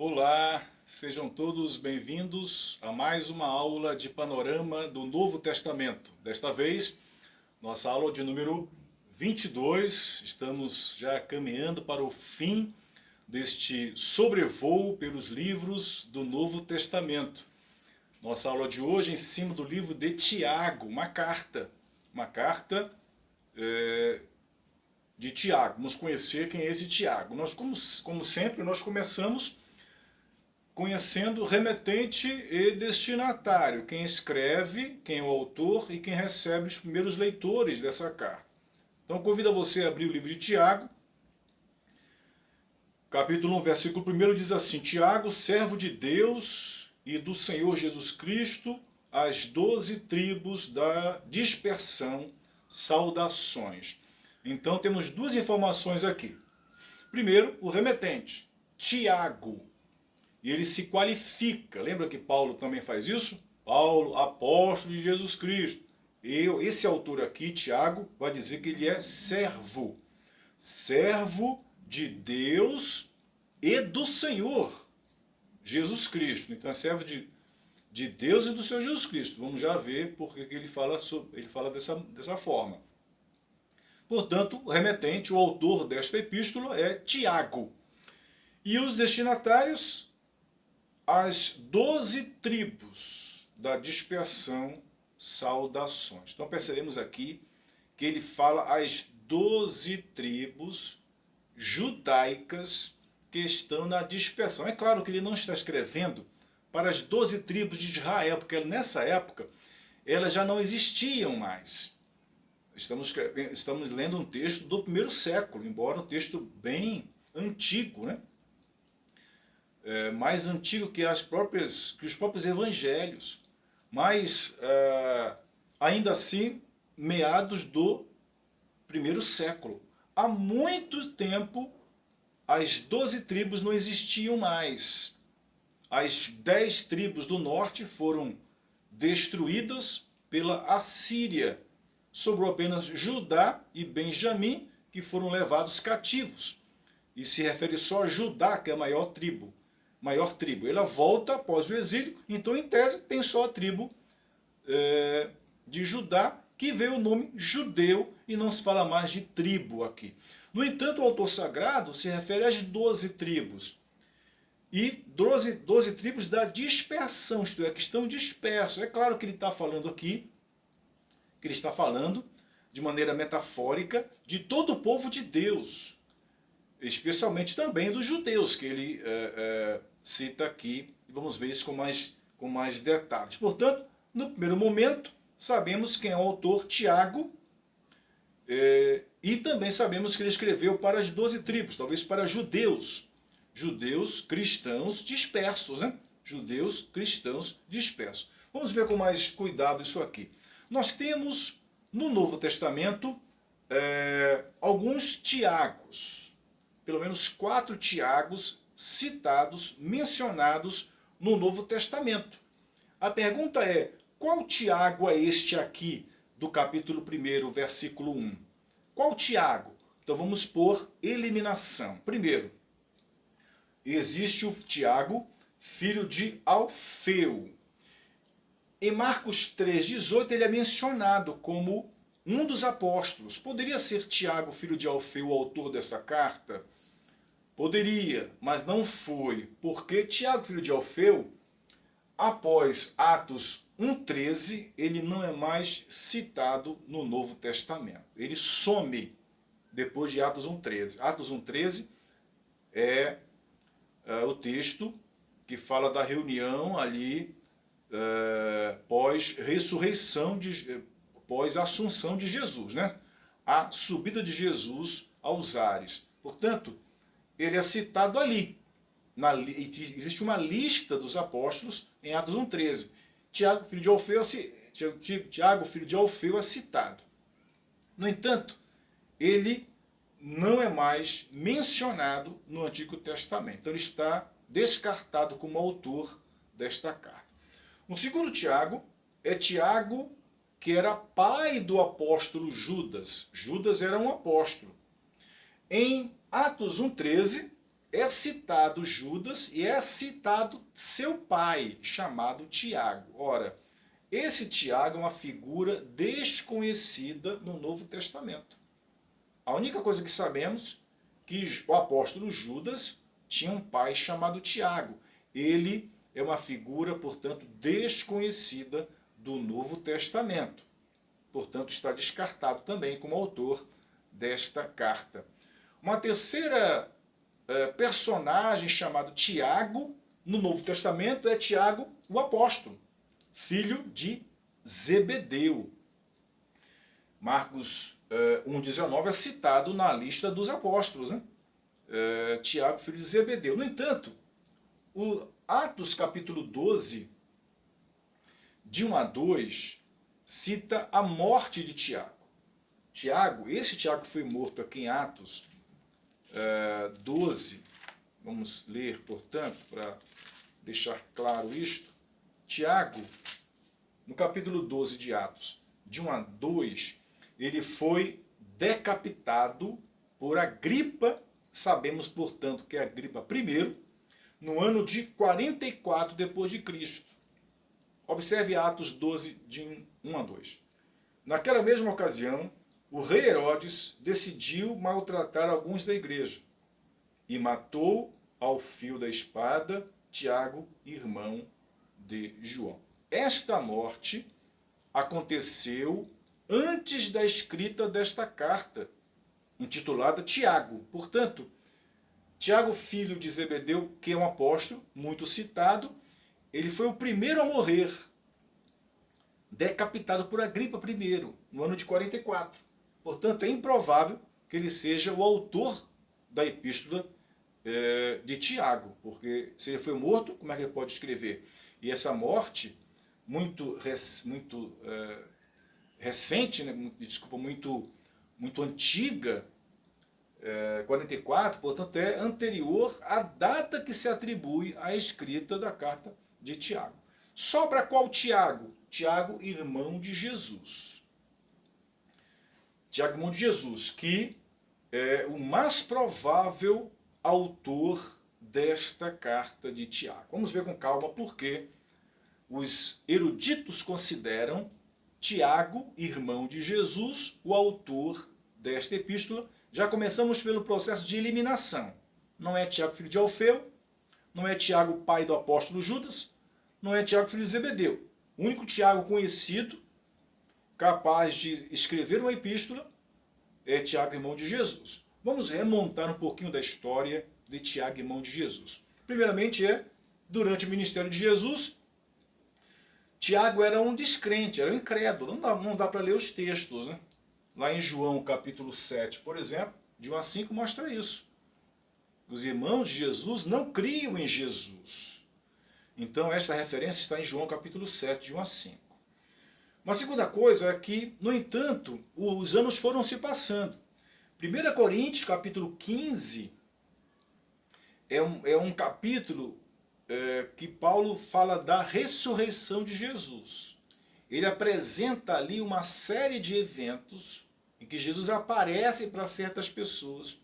Olá, sejam todos bem-vindos a mais uma aula de panorama do Novo Testamento. Desta vez, nossa aula de número 22. Estamos já caminhando para o fim deste sobrevoo pelos livros do Novo Testamento. Nossa aula de hoje é em cima do livro de Tiago, uma carta de Tiago. Vamos conhecer quem é esse Tiago. Nós, como sempre, nós começamos conhecendo remetente e destinatário, quem escreve, quem é o autor e quem recebe os primeiros leitores dessa carta. Então convido você a abrir o livro de Tiago, capítulo 1, versículo 1 diz assim: Tiago, servo de Deus e do Senhor Jesus Cristo, às 12 tribos da dispersão, saudações. Então temos duas informações aqui. Primeiro, o remetente, Tiago. E ele se qualifica. Lembra que Paulo também faz isso? Paulo, apóstolo de Jesus Cristo. Esse autor aqui, Tiago, vai dizer que ele é servo. Servo de Deus e do Senhor Jesus Cristo. Então é servo de Deus e do Senhor Jesus Cristo. Vamos já ver porque que ele fala dessa forma. Portanto, o remetente, o autor desta epístola é Tiago. E os destinatários, as 12 tribos da dispersão, saudações. Então percebemos aqui que ele fala as 12 tribos judaicas que estão na dispersão. É claro que ele não está escrevendo para as 12 tribos de Israel, porque nessa época elas já não existiam mais. Estamos lendo um texto do primeiro século, embora um texto bem antigo, né? Mais antigo que os próprios evangelhos, mas ainda assim meados do primeiro século. Há muito tempo as 12 tribos não existiam mais. As 10 tribos do norte foram destruídas pela Assíria. Sobrou apenas Judá e Benjamim, que foram levados cativos. E se refere só a Judá, que é a maior tribo. Ela volta após o exílio, então em tese tem só a tribo de Judá, que veio o nome judeu e não se fala mais de tribo aqui. No entanto, o autor sagrado se refere às 12 tribos. E 12 tribos da dispersão, isto é, que estão dispersos. É claro que ele está falando aqui, que ele está falando de maneira metafórica de todo o povo de Deus, especialmente também dos judeus, que ele cita aqui, e vamos ver isso com mais detalhes. Portanto, no primeiro momento, sabemos quem é o autor, Tiago, e também sabemos que ele escreveu para as 12 tribos, talvez para judeus cristãos dispersos, né? Judeus cristãos dispersos. Vamos ver com mais cuidado isso aqui. Nós temos no Novo Testamento alguns Tiagos, pelo menos 4 Tiagos citados, mencionados no Novo Testamento. A pergunta é, qual Tiago é este aqui do capítulo 1, versículo 1? Qual Tiago? Então vamos por eliminação. Primeiro, existe o Tiago, filho de Alfeu. Em Marcos 3,18 ele é mencionado como um dos apóstolos. Poderia ser Tiago, filho de Alfeu, o autor dessa carta? Poderia, mas não foi, porque Tiago, filho de Alfeu, após Atos 1,13, ele não é mais citado no Novo Testamento. Ele some depois de Atos 1,13. Atos 1,13 é o texto que fala da reunião ali pós-ressurreição, pós-assunção de Jesus, né? A subida de Jesus aos ares. Portanto, ele é citado ali. Existe uma lista dos apóstolos em Atos 1,13. Tiago, filho de Alfeu, é citado. No entanto, ele não é mais mencionado no Antigo Testamento. Então ele está descartado como autor desta carta. O segundo Tiago é Tiago, que era pai do apóstolo Judas. Judas era um apóstolo. Em Atos 1,13, é citado Judas e é citado seu pai, chamado Tiago. Ora, esse Tiago é uma figura desconhecida no Novo Testamento. A única coisa que sabemos é que o apóstolo Judas tinha um pai chamado Tiago. Ele é uma figura, portanto, desconhecida do Novo Testamento. Portanto, está descartado também como autor desta carta. Uma terceira personagem chamado Tiago no Novo Testamento é Tiago, o apóstolo, filho de Zebedeu. Marcos 1,19 é citado na lista dos apóstolos, né? Tiago, filho de Zebedeu. No entanto, o Atos capítulo 12, de 1 a 2, cita a morte de Tiago. Esse Tiago que foi morto aqui em Atos 12, vamos ler, portanto, para deixar claro isto. Tiago, no capítulo 12 de Atos, de 1 a 2, ele foi decapitado por Agripa, sabemos, portanto, que é Agripa I, no ano de 44 depois de Cristo. Observe Atos 12, de 1 a 2. Naquela mesma ocasião, o rei Herodes decidiu maltratar alguns da igreja e matou ao fio da espada Tiago, irmão de João. Esta morte aconteceu antes da escrita desta carta, intitulada Tiago. Portanto, Tiago, filho de Zebedeu, que é um apóstolo muito citado, ele foi o primeiro a morrer, decapitado por Agripa I, no ano de 44. Portanto, é improvável que ele seja o autor da epístola de Tiago, porque se ele foi morto, como é que ele pode escrever? E essa morte, muito recente, né? muito antiga, 44, portanto é anterior à data que se atribui à escrita da carta de Tiago. Sobra qual Tiago? Tiago, irmão de Jesus. Tiago, irmão de Jesus, que é o mais provável autor desta carta de Tiago. Vamos ver com calma porque os eruditos consideram Tiago, irmão de Jesus, o autor desta epístola. Já começamos pelo processo de eliminação. Não é Tiago, filho de Alfeu, não é Tiago, pai do apóstolo Judas, não é Tiago, filho de Zebedeu. O único Tiago conhecido, capaz de escrever uma epístola, é Tiago, irmão de Jesus. Vamos remontar um pouquinho da história de Tiago, irmão de Jesus. Primeiramente durante o ministério de Jesus, Tiago era um descrente, era um incrédulo. Não dá para ler os textos, né? Lá em João capítulo 7, por exemplo, de 1 a 5 mostra isso. Os irmãos de Jesus não criam em Jesus. Então esta referência está em João capítulo 7, de 1 a 5. Uma segunda coisa é que, no entanto, os anos foram se passando. 1 Coríntios capítulo 15 é um capítulo que Paulo fala da ressurreição de Jesus. Ele apresenta ali uma série de eventos em que Jesus aparece para certas pessoas.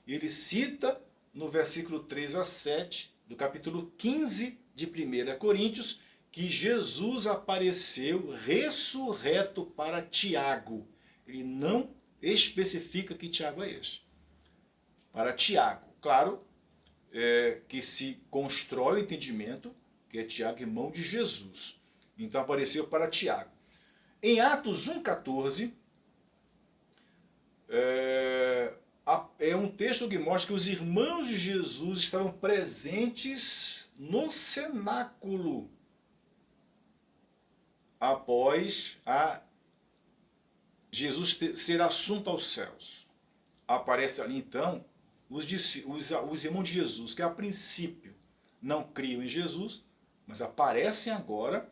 Ele cita no versículo 3 a 7 do capítulo 15 de 1 Coríntios que Jesus apareceu ressurreto para Tiago. Ele não especifica que Tiago é este. Para Tiago. Claro que se constrói o entendimento que é Tiago, irmão de Jesus. Então apareceu para Tiago. Em Atos 1,14, é um texto que mostra que os irmãos de Jesus estavam presentes no cenáculo após Jesus ser assunto aos céus. Aparece ali então os irmãos de Jesus, que a princípio não criam em Jesus, mas aparecem agora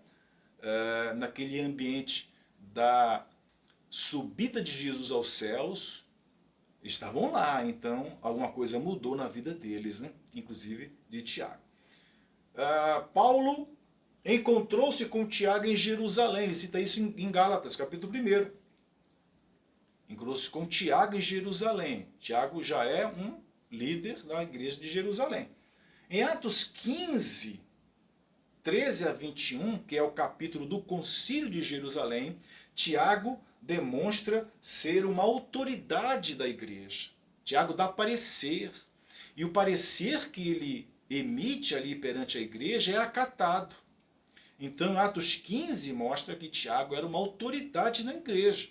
naquele ambiente da subida de Jesus aos céus, estavam lá, então alguma coisa mudou na vida deles, né? Inclusive de Tiago. Paulo encontrou-se com Tiago em Jerusalém, ele cita isso em Gálatas, capítulo 1. Encontrou-se com Tiago em Jerusalém. Tiago já é um líder da igreja de Jerusalém. Em Atos 15, 13 a 21, que é o capítulo do Concílio de Jerusalém, Tiago demonstra ser uma autoridade da igreja. Tiago dá parecer. E o parecer que ele emite ali perante a igreja é acatado. Então, Atos 15 mostra que Tiago era uma autoridade na igreja.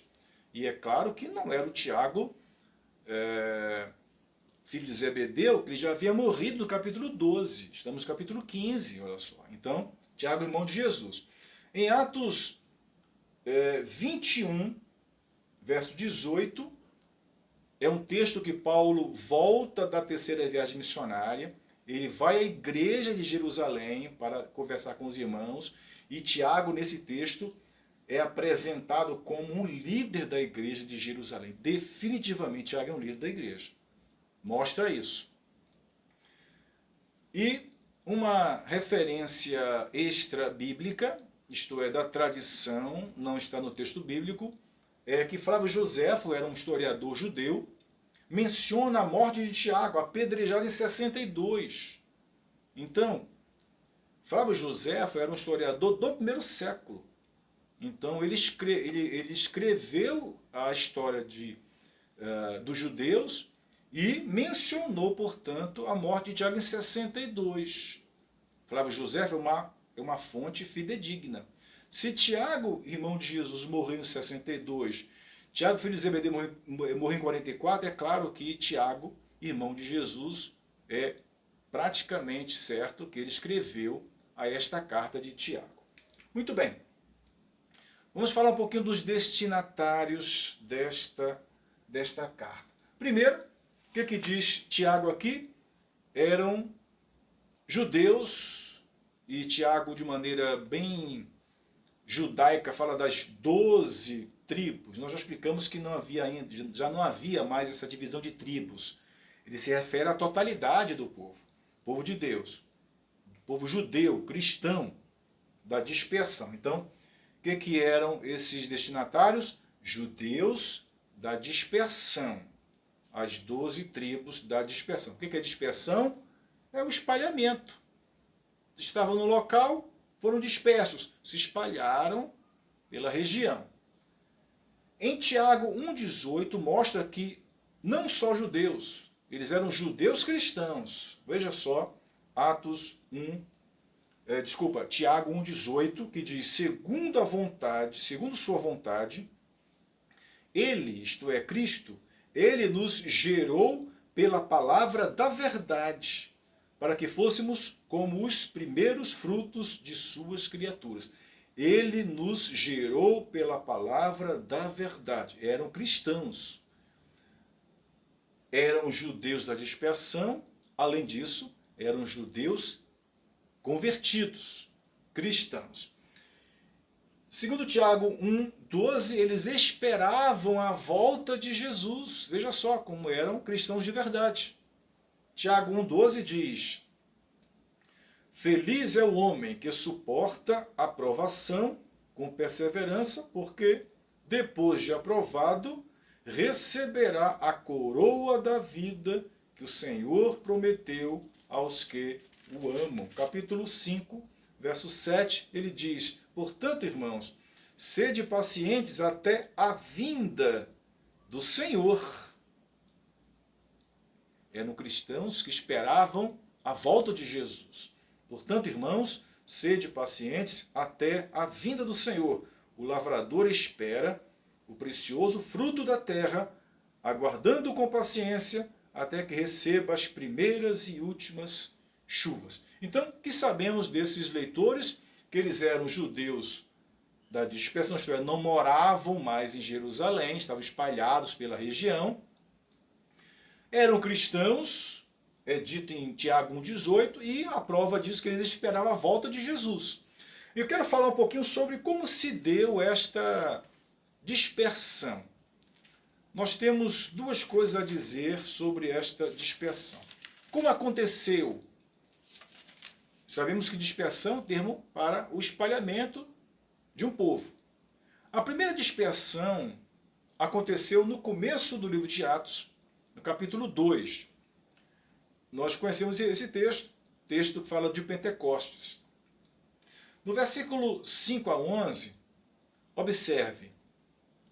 E é claro que não era o Tiago, filho de Zebedeu, que ele já havia morrido no capítulo 12. Estamos no capítulo 15, olha só. Então, Tiago, irmão de Jesus. Em Atos 21, verso 18, é um texto que Paulo volta da terceira viagem missionária. Ele vai à igreja de Jerusalém para conversar com os irmãos. E Tiago, nesse texto, é apresentado como um líder da igreja de Jerusalém. Definitivamente, Tiago é um líder da igreja. Mostra isso. E uma referência extra-bíblica, isto é, da tradição, não está no texto bíblico, é que Flávio Joséfo era um historiador judeu, menciona a morte de Tiago, apedrejado em 62. Então, Flávio Joséfo era um historiador do primeiro século. Então, ele escreveu a história dos judeus e mencionou, portanto, a morte de Tiago em 62. Flávio Joséfo é uma fonte fidedigna. Se Tiago, irmão de Jesus, morreu em 62, Tiago, filho de Zebedeu, morreu em 44, é claro que Tiago, irmão de Jesus, é praticamente certo que ele escreveu a esta carta de Tiago. Muito bem. Vamos falar um pouquinho dos destinatários desta carta. Primeiro, o que diz Tiago aqui? Eram judeus, e Tiago, de maneira bem judaica, fala das 12 tribos. Nós já explicamos que já não havia mais essa divisão de tribos. Ele se refere à totalidade do povo de Deus, povo judeu, cristão, da dispersão. Então, o que eram esses destinatários? Judeus da dispersão. As 12 tribos da dispersão. O que é dispersão? É o espalhamento. Estavam no local, foram dispersos, se espalharam pela região. Em Tiago 1,18 mostra que não só judeus, eles eram judeus cristãos. Veja só, Tiago 1,18, que diz, segundo sua vontade, ele, isto é, Cristo, ele nos gerou pela palavra da verdade, para que fôssemos como os primeiros frutos de suas criaturas. Ele nos gerou pela palavra da verdade. Eram cristãos. Eram judeus da dispersão. Além disso, eram judeus convertidos, cristãos. Segundo Tiago 1,12, eles esperavam a volta de Jesus. Veja só como eram cristãos de verdade. Tiago 1,12 diz, feliz é o homem que suporta a provação com perseverança, porque, depois de aprovado, receberá a coroa da vida que o Senhor prometeu aos que o amam. Capítulo 5, verso 7, ele diz, portanto, irmãos, sede pacientes até a vinda do Senhor. Eram cristãos que esperavam a volta de Jesus. Portanto, irmãos, sede pacientes até a vinda do Senhor. O lavrador espera o precioso fruto da terra, aguardando com paciência até que receba as primeiras e últimas chuvas. Então, o que sabemos desses leitores? Que eles eram judeus da dispersão, isto é, não moravam mais em Jerusalém, estavam espalhados pela região. Eram cristãos, é dito em Tiago 1,18, e a prova disso que eles esperavam a volta de Jesus. Eu quero falar um pouquinho sobre como se deu esta dispersão. Nós temos duas coisas a dizer sobre esta dispersão. Como aconteceu? Sabemos que dispersão é um termo para o espalhamento de um povo. A primeira dispersão aconteceu no começo do livro de Atos, no capítulo 2. nós conhecemos esse texto que fala de Pentecostes. No versículo 5 a 11, observe,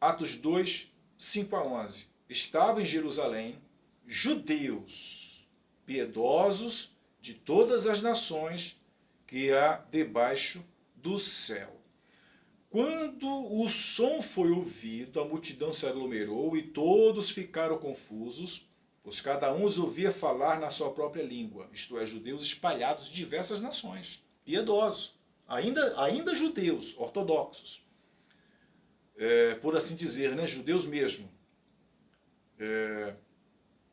Atos 2, 5 a 11. Estavam em Jerusalém judeus piedosos de todas as nações que há debaixo do céu. Quando o som foi ouvido, a multidão se aglomerou e todos ficaram confusos, pois cada um os ouvia falar na sua própria língua, isto é, judeus espalhados em diversas nações, piedosos, ainda judeus, ortodoxos, por assim dizer, né, judeus mesmo.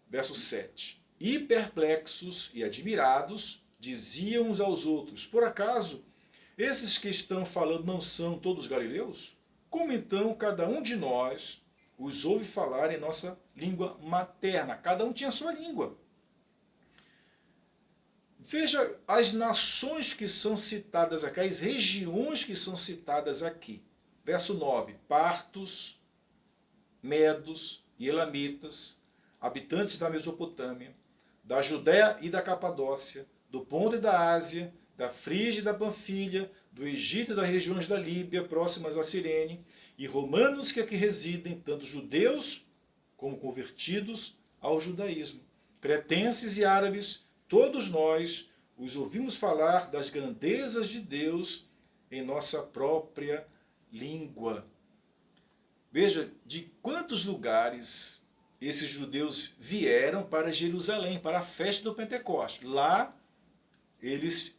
Verso 7. E perplexos e admirados, diziam uns aos outros, por acaso esses que estão falando não são todos galileus? Como então cada um de nós os ouve falar em nossa língua materna? Cada um tinha a sua língua. Veja as nações que são citadas aqui, as regiões que são citadas aqui. Verso 9. Partos, medos e elamitas, habitantes da Mesopotâmia, da Judéia e da Capadócia, do Ponto e da Ásia, da Frígia e da Panfilha, do Egito e das regiões da Líbia, próximas a Cirene, e romanos que aqui residem, tanto judeus como convertidos ao judaísmo. Cretenses e árabes, todos nós os ouvimos falar das grandezas de Deus em nossa própria língua. Veja de quantos lugares esses judeus vieram para Jerusalém, para a festa do Pentecostes. Lá eles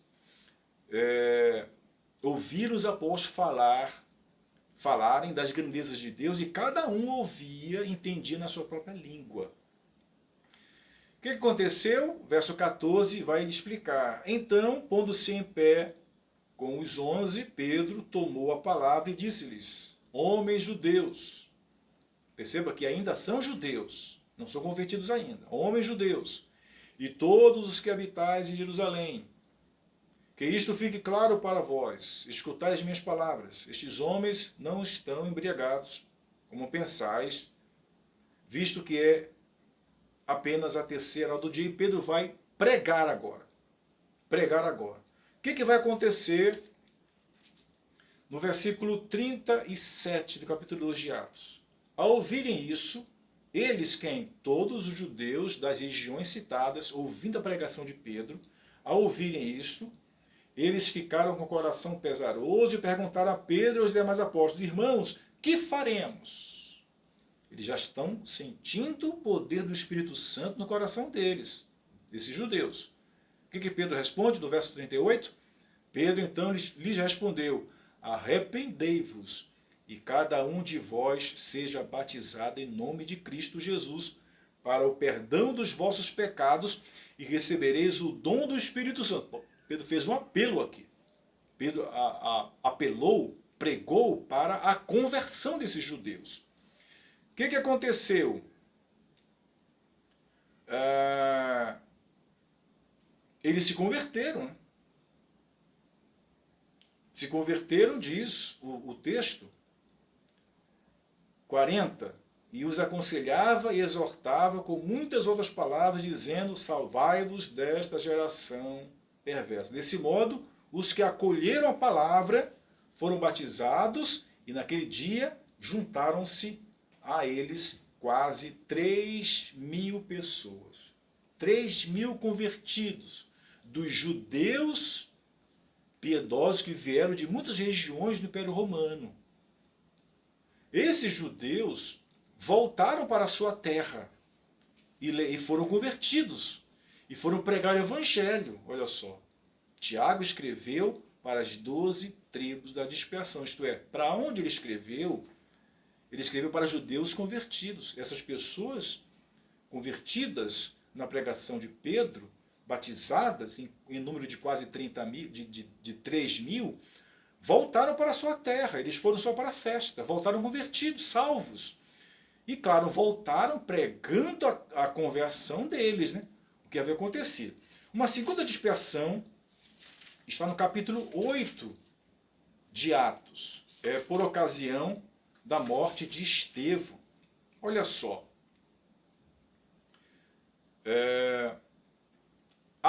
ouviram os apóstolos falarem das grandezas de Deus e cada um ouvia, entendia na sua própria língua. O que aconteceu? Verso 14 vai explicar. Então, pondo-se em pé com os 11, Pedro tomou a palavra e disse-lhes, homens judeus, perceba que ainda são judeus, não são convertidos ainda, homens judeus, e todos os que habitais em Jerusalém, que isto fique claro para vós, escutai as minhas palavras. Estes homens não estão embriagados, como pensais, visto que é apenas a terceira hora do dia, e Pedro vai pregar agora. Pregar agora. O que vai acontecer no versículo 37 do capítulo 2 de Atos? Ao ouvirem isso, eles quem? Todos os judeus das regiões citadas, ouvindo a pregação de Pedro, ao ouvirem isto, eles ficaram com o coração pesaroso e perguntaram a Pedro e aos demais apóstolos, irmãos, que faremos? Eles já estão sentindo o poder do Espírito Santo no coração deles, desses judeus. O que Pedro responde no verso 38? Pedro então lhes respondeu, arrependei-vos e cada um de vós seja batizado em nome de Cristo Jesus para o perdão dos vossos pecados e recebereis o dom do Espírito Santo. Pedro fez um apelo aqui. Pedro apelou, pregou para a conversão desses judeus. O que aconteceu? Eles se converteram. Né? Se converteram, diz o texto, 40, e os aconselhava e exortava com muitas outras palavras, dizendo, salvai-vos desta geração perversa. Desse modo, os que acolheram a palavra foram batizados e naquele dia juntaram-se a eles quase 3.000 pessoas. 3.000 convertidos dos judeus piedosos que vieram de muitas regiões do Império Romano. Esses judeus voltaram para a sua terra e foram convertidos. E foram pregar o evangelho, olha só. Tiago escreveu para as 12 tribos da dispersão, isto é, para onde ele escreveu para judeus convertidos. Essas pessoas convertidas na pregação de Pedro, batizadas em número de quase 30.000, de 3.000, voltaram para a sua terra, eles foram só para a festa, voltaram convertidos, salvos. E claro, voltaram pregando a conversão deles, né? O que havia acontecido. Uma segunda dispersão está no capítulo 8 de Atos, por ocasião da morte de Estevão. Olha só.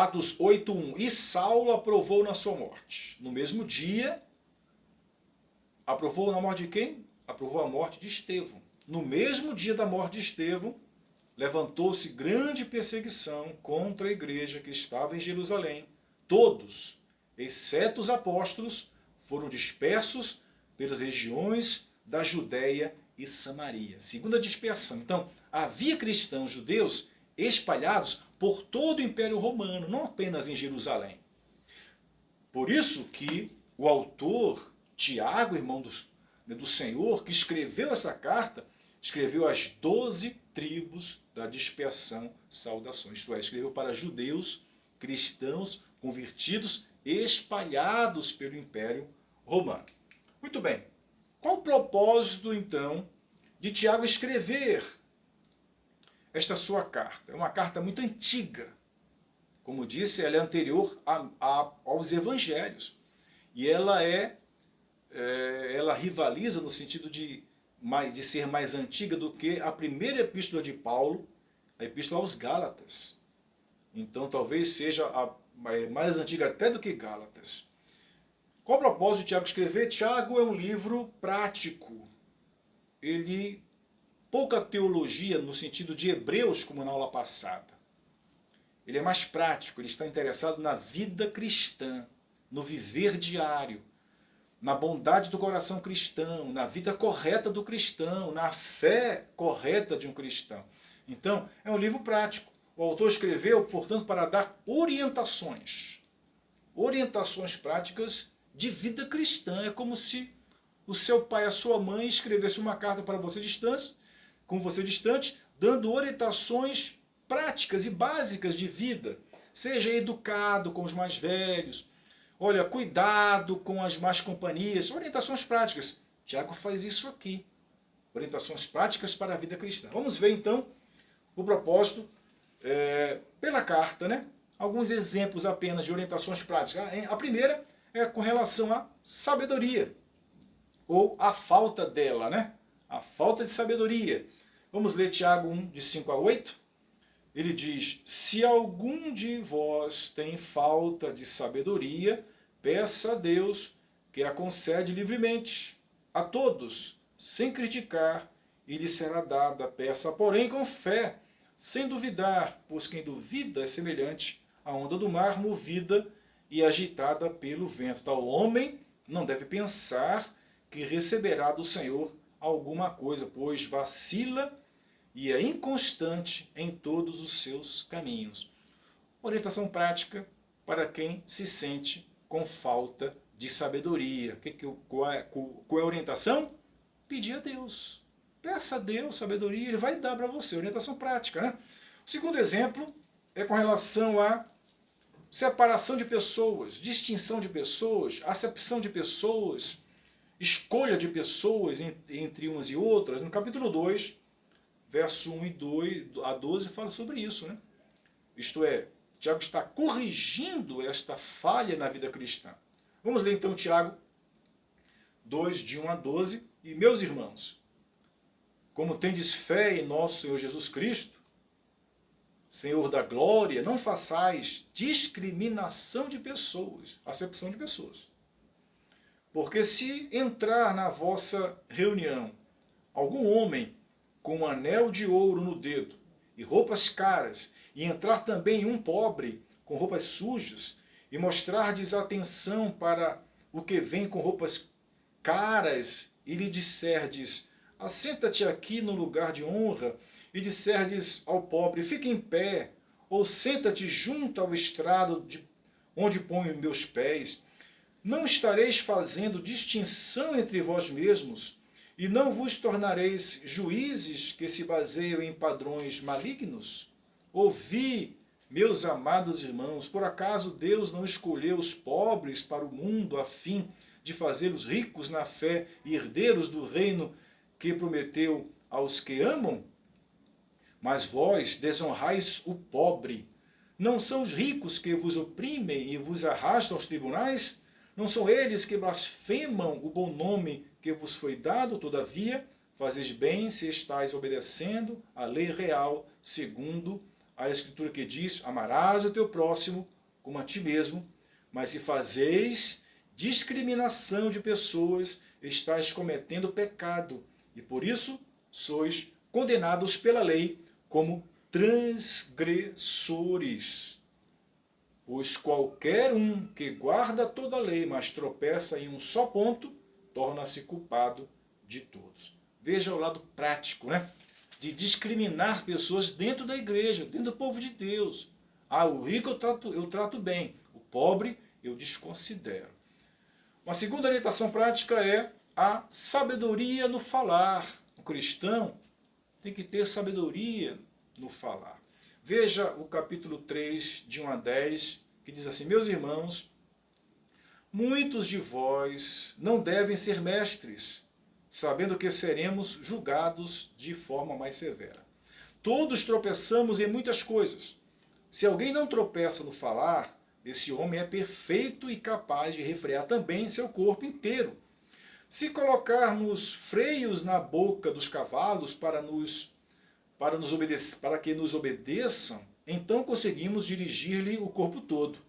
Atos 8:1. E Saulo aprovou na sua morte. No mesmo dia, aprovou na morte de quem? Aprovou a morte de Estevão. No mesmo dia da morte de Estevão, levantou-se grande perseguição contra a igreja que estava em Jerusalém. Todos, exceto os apóstolos, foram dispersos pelas regiões da Judéia e Samaria. Segunda dispersão. Então, havia cristãos judeus espalhados por todo o Império Romano, não apenas em Jerusalém. Por isso que o autor, Tiago, irmão do Senhor, que escreveu essa carta, escreveu as 12 tribos da dispersão, saudações. Isto é, escreveu para judeus, cristãos, convertidos, espalhados pelo Império Romano. Muito bem. Qual o propósito, então, de Tiago escrever esta sua carta? É uma carta muito antiga. Como disse, ela é anterior aos evangelhos. E ela ela rivaliza no sentido de ser mais antiga do que a primeira epístola de Paulo, a epístola aos Gálatas. Então talvez seja mais antiga até do que Gálatas. Qual o propósito de Tiago escrever? Tiago é um livro prático. Ele pouca teologia no sentido de Hebreus, como na aula passada. Ele é mais prático, ele está interessado na vida cristã, no viver diário, na bondade do coração cristão, na vida correta do cristão, na fé correta de um cristão. Então, é um livro prático. O autor escreveu, portanto, para dar orientações práticas de vida cristã. É como se o seu pai, a sua mãe, escrevesse uma carta para você distante, dando orientações práticas e básicas de vida. Seja educado com os mais velhos, olha, cuidado com as más companhias, orientações práticas. Tiago faz isso aqui. Orientações práticas para a vida cristã. Vamos ver então o propósito pela carta, né? Alguns exemplos apenas de orientações práticas. A primeira é com relação à sabedoria, ou a falta dela, né? A falta de sabedoria. Vamos ler Tiago 1, de 5 a 8. Ele diz: se algum de vós tem falta de sabedoria, peça a Deus, que a concede livremente a todos, sem criticar, e lhe será dada. Peça, porém, com fé, sem duvidar, pois quem duvida é semelhante à onda do mar, movida e agitada pelo vento. Tal homem não deve pensar que receberá do Senhor alguma coisa, pois vacila e é inconstante em todos os seus caminhos. Orientação prática para quem se sente com falta de sabedoria. Qual é a orientação? Pedir a Deus. Peça a Deus sabedoria, Ele vai dar para você. Orientação prática, né? O segundo exemplo é com relação à separação de pessoas, distinção de pessoas, acepção de pessoas, escolha de pessoas entre umas e outras. No capítulo 2, verso 1 e 2 a 12 fala sobre isso, né? Isto é, Tiago está corrigindo esta falha na vida cristã. Vamos ler então Tiago 2, de 1 a 12. E meus irmãos, como tendes fé em nosso Senhor Jesus Cristo, Senhor da glória, não façais discriminação de pessoas, acepção de pessoas. Porque se entrar na vossa reunião algum homem com um anel de ouro no dedo e roupas caras, e entrar também um pobre com roupas sujas, e mostrar desatenção para o que vem com roupas caras, e lhe disserdes: assenta-te aqui no lugar de honra, e disserdes ao pobre: fica em pé, ou senta-te junto ao estrado onde ponho meus pés, não estareis fazendo distinção entre vós mesmos, e não vos tornareis juízes que se baseiam em padrões malignos? Ouvi, meus amados irmãos, por acaso Deus não escolheu os pobres para o mundo a fim de fazê-los ricos na fé e herdeiros do reino que prometeu aos que amam? Mas vós desonrais o pobre. Não são os ricos que vos oprimem e vos arrastam aos tribunais? Não são eles que blasfemam o bom nome que vos foi dado? Todavia, fazeis bem se estáis obedecendo à lei real, segundo a Escritura que diz: amarás o teu próximo como a ti mesmo, mas se fazeis discriminação de pessoas, estáis cometendo pecado, e por isso sois condenados pela lei como transgressores. Pois qualquer um que guarda toda a lei, mas tropeça em um só ponto, torna-se culpado de todos. Veja o lado prático, né? De discriminar pessoas dentro da igreja, dentro do povo de Deus. O rico eu trato bem, o pobre eu desconsidero. Uma segunda orientação prática é a sabedoria no falar. O cristão tem que ter sabedoria no falar. Veja o capítulo 3, de 1 a 10, que diz assim: meus irmãos, muitos de vós não devem ser mestres, sabendo que seremos julgados de forma mais severa. Todos tropeçamos em muitas coisas. Se alguém não tropeça no falar, esse homem é perfeito e capaz de refrear também seu corpo inteiro. Se colocarmos freios na boca dos cavalos para que nos obedeçam, então conseguimos dirigir-lhe o corpo todo.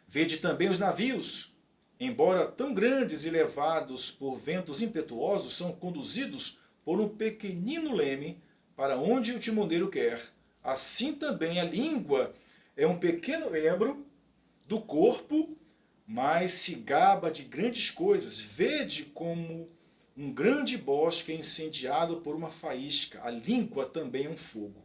Vede também os navios, embora tão grandes e levados por ventos impetuosos, são conduzidos por um pequenino leme para onde o timoneiro quer. Assim também a língua é um pequeno membro do corpo, mas se gaba de grandes coisas. Vede como um grande bosque é incendiado por uma faísca. A língua também é um fogo.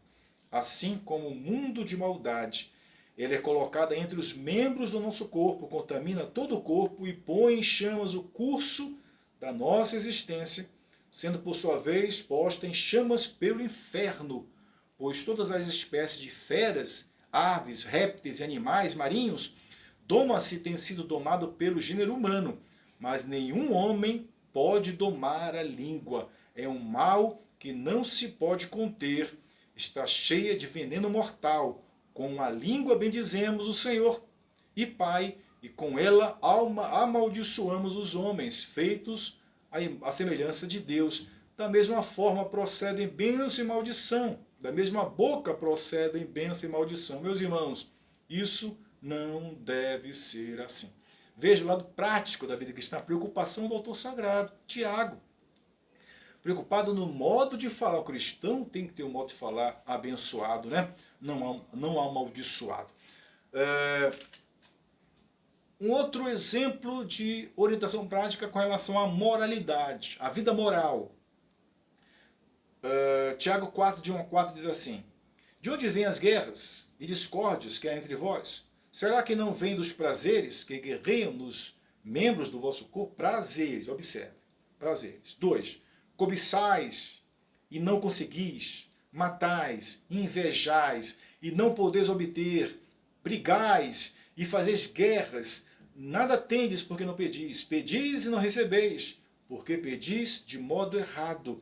Assim como o mundo de maldade, ela é colocada entre os membros do nosso corpo, contamina todo o corpo e põe em chamas o curso da nossa existência, sendo por sua vez posta em chamas pelo inferno, pois todas as espécies de feras, aves, répteis e animais marinhos doma-se tem sido domado pelo gênero humano, mas nenhum homem pode domar a língua. É um mal que não se pode conter, está cheia de veneno mortal. Com a língua bendizemos o Senhor e Pai, e com ela amaldiçoamos os homens, feitos à semelhança de Deus. Da mesma forma procedem bênção e maldição. Da mesma boca procedem bênção e maldição. Meus irmãos, isso não deve ser assim. Veja o lado prático da vida cristã, a preocupação do autor sagrado, Tiago. Preocupado no modo de falar. O cristão tem que ter um modo de falar abençoado, né? Não amaldiçoado. Um outro exemplo de orientação prática com relação à moralidade, a vida moral. Tiago 4, de 1 a 4 diz assim: de onde vêm as guerras e discórdias que há entre vós? Será que não vem dos prazeres que guerreiam nos membros do vosso corpo? Prazeres, observe, prazeres. 2. Cobiçais e não conseguis, matais, invejais e não podeis obter, brigais e fazeis guerras, nada tendes porque não pedis, pedis e não recebeis, porque pedis de modo errado,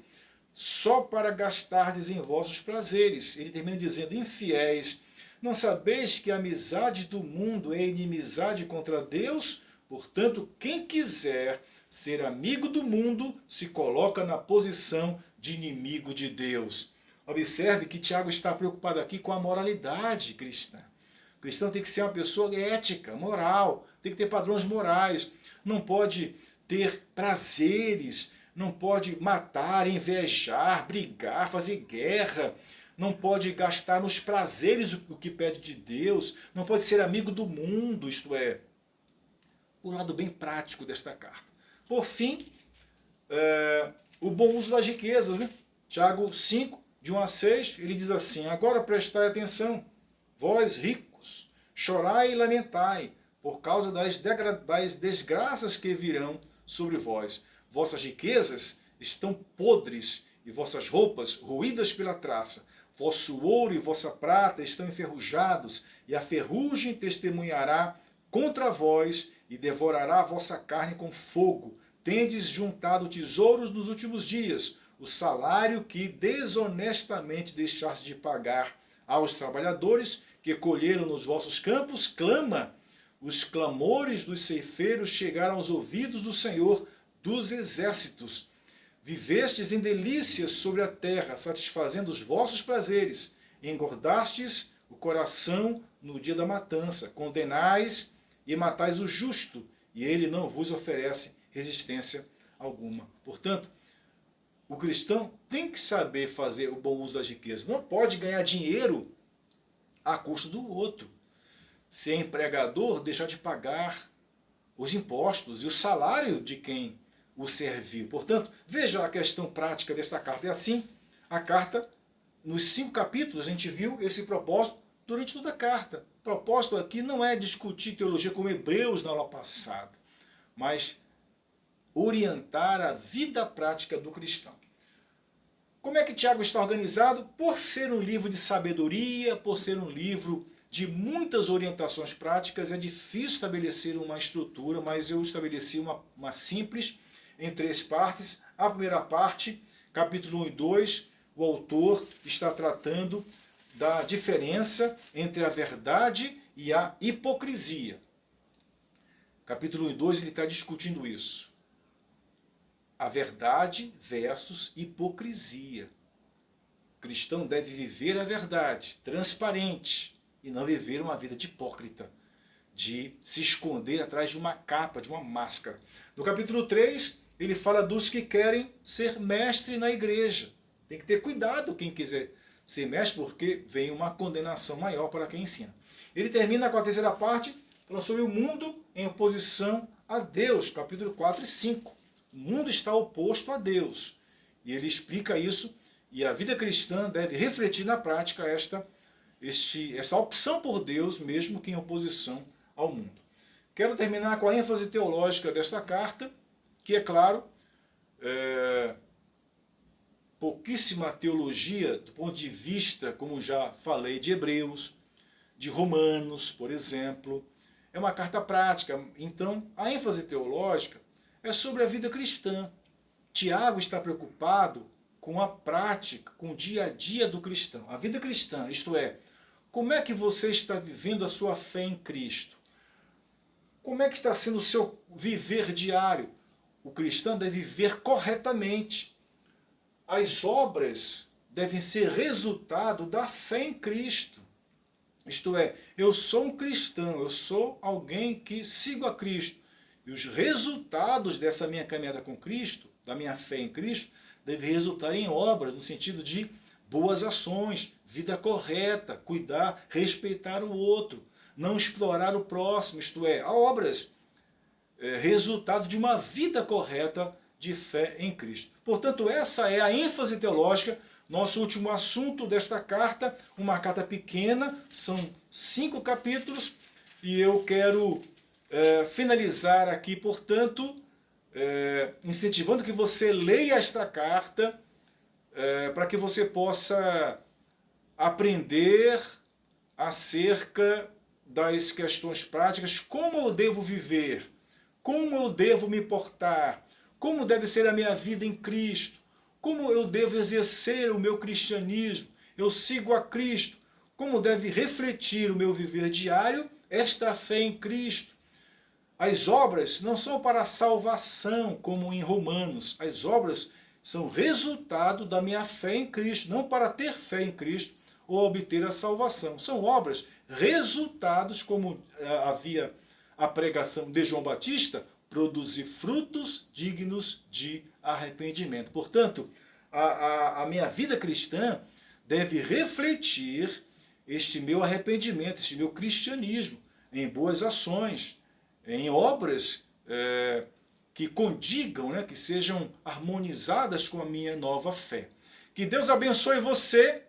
só para gastardes em vossos prazeres. Ele termina dizendo: infiéis, não sabeis que a amizade do mundo é inimizade contra Deus? Portanto, quem quiser ser amigo do mundo se coloca na posição de inimigo de Deus. Observe que Tiago está preocupado aqui com a moralidade cristã. O cristão tem que ser uma pessoa ética, moral, tem que ter padrões morais, não pode ter prazeres, não pode matar, invejar, brigar, fazer guerra, não pode gastar nos prazeres o que pede de Deus, não pode ser amigo do mundo, isto é, o lado bem prático desta carta. Por fim, o bom uso das riquezas, né? Tiago 5, de 1 a 6, ele diz assim: agora prestai atenção, vós ricos, chorai e lamentai, por causa das desgraças que virão sobre vós. Vossas riquezas estão podres, e vossas roupas roídas pela traça. Vosso ouro e vossa prata estão enferrujados, e a ferrugem testemunhará contra vós, e devorará a vossa carne com fogo. Tendes juntado tesouros nos últimos dias, o salário que desonestamente deixaste de pagar aos trabalhadores que colheram nos vossos campos, clama. Os clamores dos ceifeiros chegaram aos ouvidos do Senhor dos exércitos. Vivestes em delícias sobre a terra, satisfazendo os vossos prazeres. engordastes o coração no dia da matança, condenais e matais o justo, e ele não vos oferece resistência alguma. Portanto, o cristão tem que saber fazer o bom uso das riquezas. Não pode ganhar dinheiro à custa do outro. Se é empregador, deixar de pagar os impostos e o salário de quem o serviu. Portanto, veja a questão prática desta carta. É assim, a carta, nos 5 capítulos, a gente viu esse propósito durante toda a carta. O propósito aqui não é discutir teologia como Hebreus na aula passada, mas orientar a vida prática do cristão. Como é que Tiago está organizado? Por ser um livro de sabedoria, por ser um livro de muitas orientações práticas, é difícil estabelecer uma estrutura, mas eu estabeleci uma simples em 3 partes. A primeira parte, capítulo 1 e 2, o autor está tratando da diferença entre a verdade e a hipocrisia. Capítulo 1 e 2, ele está discutindo isso. A verdade versus hipocrisia. O cristão deve viver a verdade, transparente, e não viver uma vida de hipócrita, de se esconder atrás de uma capa, de uma máscara. No capítulo 3, ele fala dos que querem ser mestre na igreja. Tem que ter cuidado quem quiser ser mestre, porque vem uma condenação maior para quem ensina. Ele termina com a terceira parte, falando sobre o mundo em oposição a Deus, capítulo 4 e 5. O mundo está oposto a Deus. E ele explica isso, e a vida cristã deve refletir na prática essa opção por Deus, mesmo que em oposição ao mundo. Quero terminar com a ênfase teológica desta carta, que é claro, pouquíssima teologia do ponto de vista, como já falei, de Hebreus, de Romanos, por exemplo. É uma carta prática. Então, a ênfase teológica é sobre a vida cristã. Tiago está preocupado com a prática, com o dia a dia do cristão. A vida cristã, isto é, como é que você está vivendo a sua fé em Cristo? Como é que está sendo o seu viver diário? O cristão deve viver corretamente. As obras devem ser resultado da fé em Cristo. Isto é, eu sou um cristão, eu sou alguém que sigo a Cristo. E os resultados dessa minha caminhada com Cristo, da minha fé em Cristo, devem resultar em obras, no sentido de boas ações, vida correta, cuidar, respeitar o outro, não explorar o próximo, isto é, há obras, resultado de uma vida correta de fé em Cristo. Portanto, essa é a ênfase teológica, nosso último assunto desta carta, uma carta pequena, são 5 capítulos, e eu quero finalizar aqui, portanto, incentivando que você leia esta carta, para que você possa aprender acerca das questões práticas, como eu devo viver, como eu devo me portar, como deve ser a minha vida em Cristo, como eu devo exercer o meu cristianismo, eu sigo a Cristo, como deve refletir o meu viver diário esta fé em Cristo. As obras não são para a salvação, como em Romanos. As obras são resultado da minha fé em Cristo, não para ter fé em Cristo ou obter a salvação. São obras, resultados, como havia a pregação de João Batista, produzir frutos dignos de arrependimento. Portanto, a minha vida cristã deve refletir este meu arrependimento, este meu cristianismo, em boas ações, em obras que condigam, que sejam harmonizadas com a minha nova fé. Que Deus abençoe você,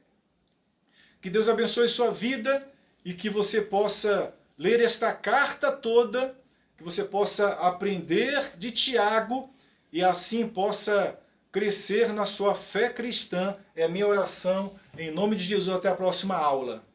que Deus abençoe sua vida e que você possa ler esta carta toda, que você possa aprender de Tiago e assim possa crescer na sua fé cristã. É a minha oração. Em nome de Jesus, até a próxima aula.